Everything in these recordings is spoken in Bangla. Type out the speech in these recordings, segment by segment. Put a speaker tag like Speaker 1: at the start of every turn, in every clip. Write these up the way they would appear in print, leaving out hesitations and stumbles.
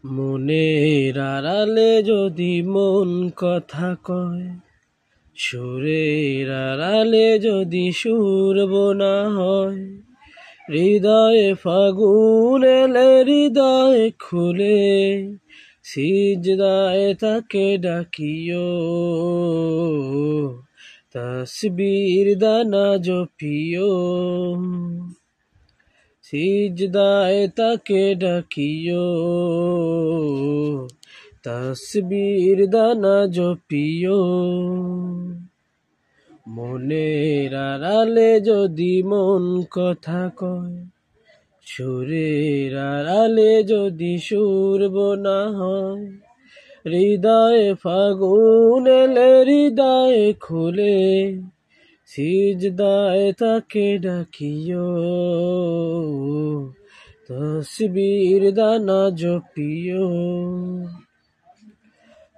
Speaker 1: মনের আড়ালে যদি মন কথা কয়, সুরের আড়ালে যদি সুর বোনা হয়, হৃদয়ে ফাগুন এলে হৃদয় খুলে, সিজদায় তাকে ডাকিও, তসবির দানা জপিও, সিজদায় তাকে ডাকিও, তসবির দানা জপিও। মনের আড়ালে যদি মন কথা কয়, সুরের আড়ালে যদি সুর বোনা হয়, হৃদয়ে ফাগুন এলে হৃদয় খুলে, সিজদায় তাকে ডাকিও, তসবির দানা জপিও।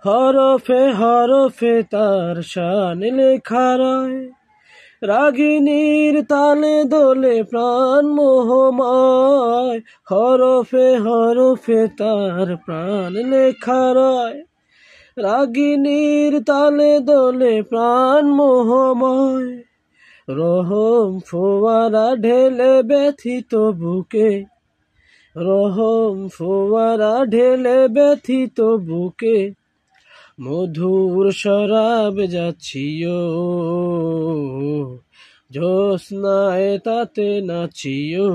Speaker 1: হরফে হরফে তার শান লেখা রয়, রাগিনীর তালে দোলে প্রাণ মোহময়। হরফে হরফে তার প্রাণ লেখা রয়, রাগিনীর তালে দোলে প্রাণ মোহময়। রহম ফোয়ারা ঢেলে ব্যথিত বুকে, রহম ফোয়ারা ঢেলে ব্যথিত বুকে, মধুর শরাব যাচ্ছিও, জ্যোৎস্নায় তাতে নাচিও।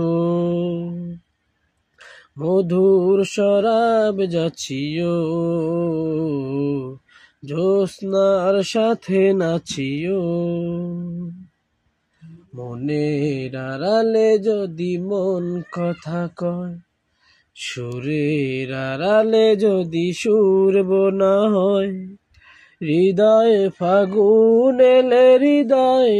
Speaker 1: মধুর শরাব যাচ্ছিও, জ্যোৎস্নার সাথে নাচিও। মনের আড়ালে যদি মন কথা কয়, সুরের আড়ালে যদি সুর বোনা হয়, হৃদয়ে ফাগুন এলে হৃদয়